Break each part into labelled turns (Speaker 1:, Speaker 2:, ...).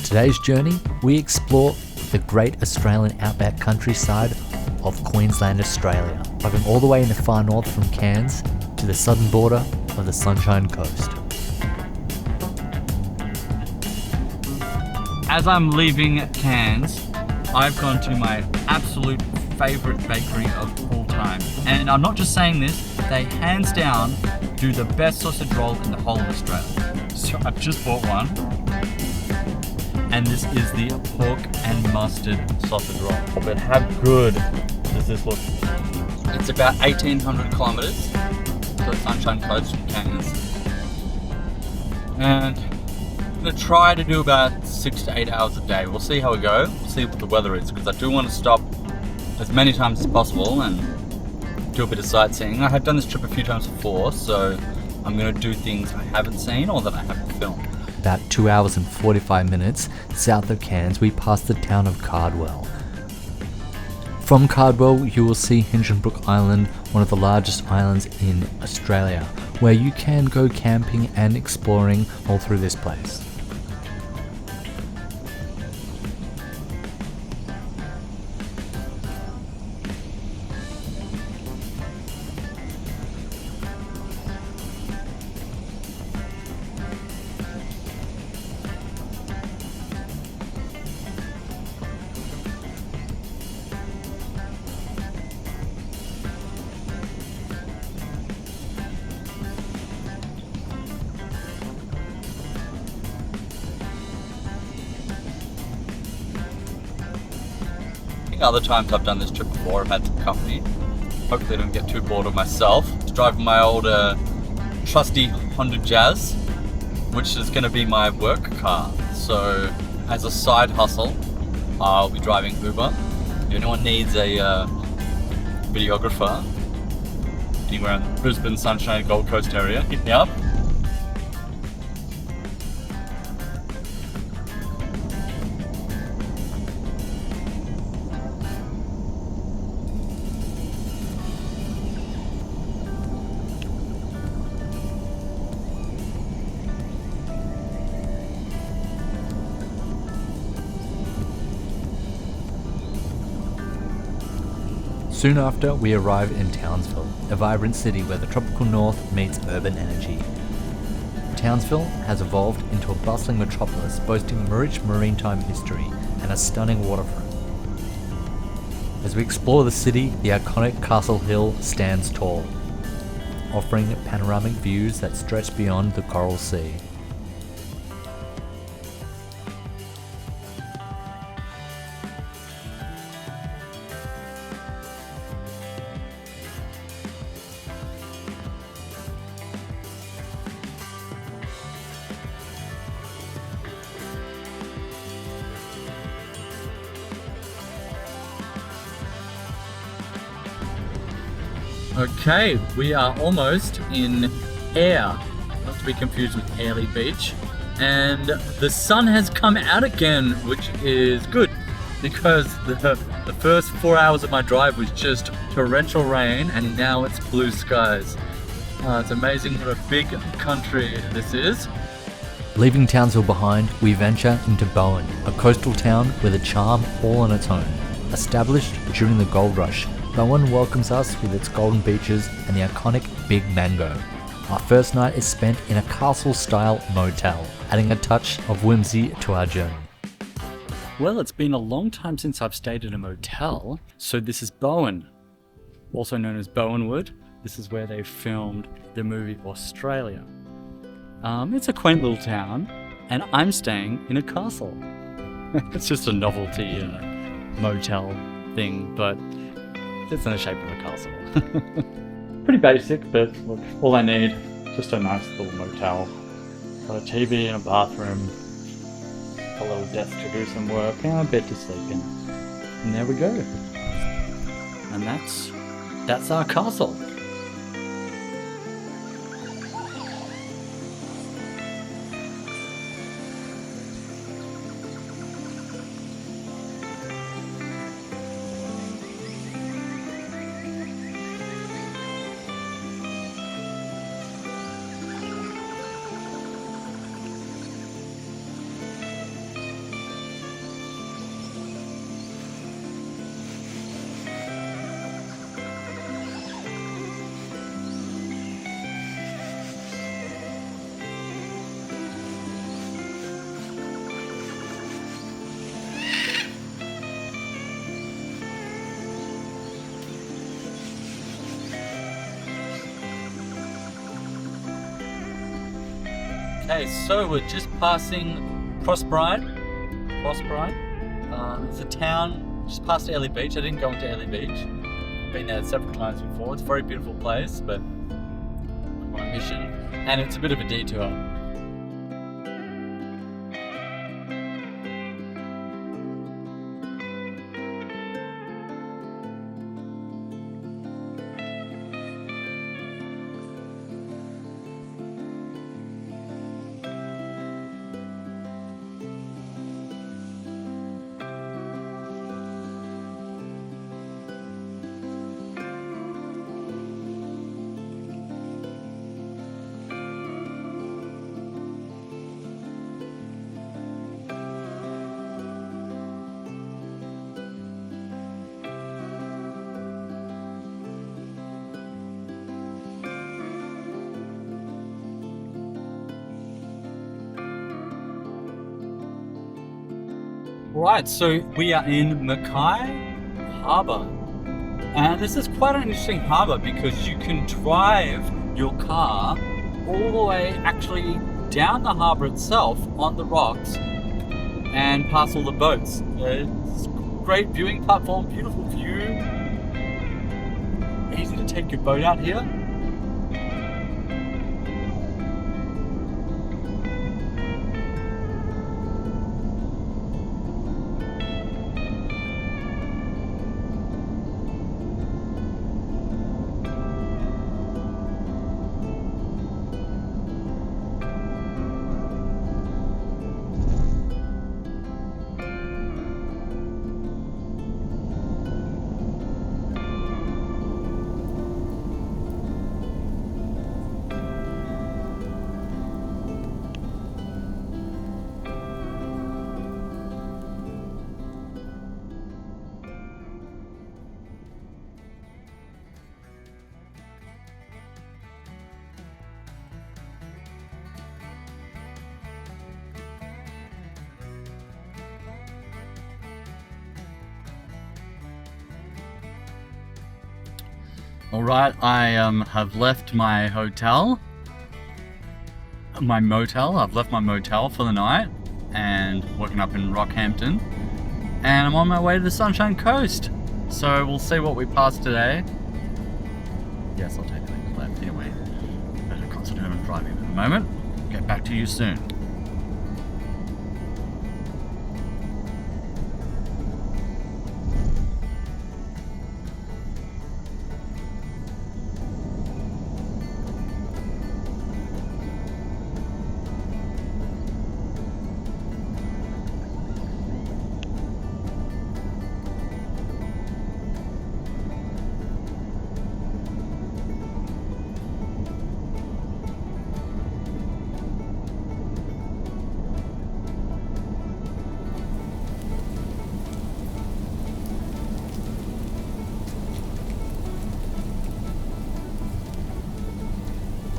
Speaker 1: today's journey, we explore the great Australian outback countryside of Queensland, Australia, driving all the way in the far north from Cairns to the southern border of the Sunshine Coast.
Speaker 2: As I'm leaving Cairns, I've gone to my absolute favourite bakery of all time. And I'm not just saying this, they hands down do the best sausage roll in the whole of Australia. So I've just bought one. And this is the pork and mustard sausage roll. But how good does this look? It's about 1,800 kilometres to the Sunshine Coast from Cairns. And I'm going to try to do about 6 to 8 hours a day. We'll see how we go. We'll see what the weather is, because I do want to stop as many times as possible and do a bit of sightseeing. I have done this trip a few times before, so I'm going to do things I haven't seen or that I haven't filmed.
Speaker 1: About 2 hours and 45 minutes south of Cairns, we pass the town of Cardwell. From Cardwell, you will see Hinchinbrook Island, one of the largest islands in Australia, where you can go camping and exploring all through this place.
Speaker 2: Other times I've done this trip before, I've had some company. Hopefully I don't get too bored of myself. Driving my old trusty Honda Jazz, which is going to be my work car. So as a side hustle, I'll be driving Uber. If anyone needs a videographer anywhere in the Brisbane, Sunshine, Gold Coast area, hit me up.
Speaker 1: Soon after, we arrive in Townsville, a vibrant city where the tropical north meets urban energy. Townsville has evolved into a bustling metropolis boasting a rich maritime history and a stunning waterfront. As we explore the city, the iconic Castle Hill stands tall, offering panoramic views that stretch beyond the Coral Sea.
Speaker 2: Okay, we are almost in Ayr, not to be confused with Airlie Beach, and the sun has come out again, which is good because the first 4 hours of my drive was just torrential rain, and now it's blue skies. It's amazing what a big country this is.
Speaker 1: Leaving Townsville behind, we venture into Bowen, a coastal town with a charm all on its own. Established during the gold rush, Bowen welcomes us with its golden beaches and the iconic Big Mango. Our first night is spent in a castle-style motel, adding a touch of whimsy to our journey.
Speaker 2: Well, it's been a long time since I've stayed in a motel, so this is Bowen, also known as Bowenwood. This is where they filmed the movie Australia. It's a quaint little town, and I'm staying in a castle. It's just a novelty motel thing, but it's in the shape of a castle. Pretty basic, but look, all I need, just a nice little motel. Got a TV and a bathroom, a little desk to do some work, and a bed to sleep in. And there we go. And that's our castle. Okay, so we're just passing Crossbride. It's a town just past Airlie Beach. I didn't go into Airlie Beach. I've been there several times before. It's a very beautiful place, but I'm on a mission, and it's a bit of a detour. Right, so we are in Mackay harbour, and this is quite an interesting harbour because you can drive your car all the way actually down the harbour itself on the rocks and past all the boats. It's a great viewing platform, beautiful view, easy to take your boat out here. Alright, I have left my motel. I've left my motel for the night and woken up in Rockhampton, and I'm on my way to the Sunshine Coast. So we'll see what we pass today. Yes, I'll take the next left. Anyway, better concentrate on driving at the moment. Get back to you soon.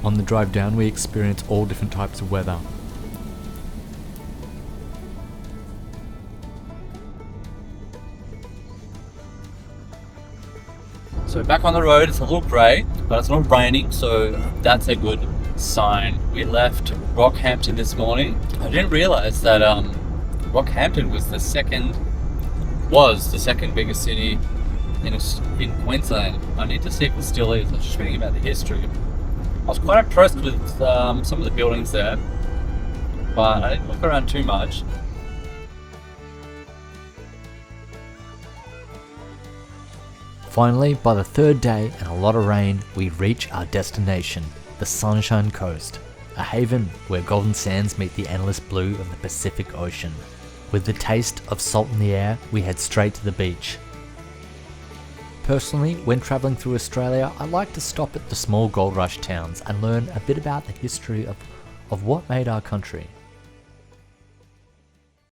Speaker 1: On the drive down, we experience all different types of weather.
Speaker 2: So back on the road, it's a little grey, but it's not raining, so that's a good sign. We left Rockhampton this morning. I didn't realise that Rockhampton was the second biggest city in Queensland. I need to see if it still is. I was just reading about the history. I was quite impressed with some of the buildings there, but I didn't look around too much.
Speaker 1: Finally, by the third day and a lot of rain, we reach our destination, the Sunshine Coast, a haven where golden sands meet the endless blue of the Pacific Ocean. With the taste of salt in the air, we head straight to the beach. Personally, when travelling through Australia, I like to stop at the small gold rush towns and learn a bit about the history of what made our country.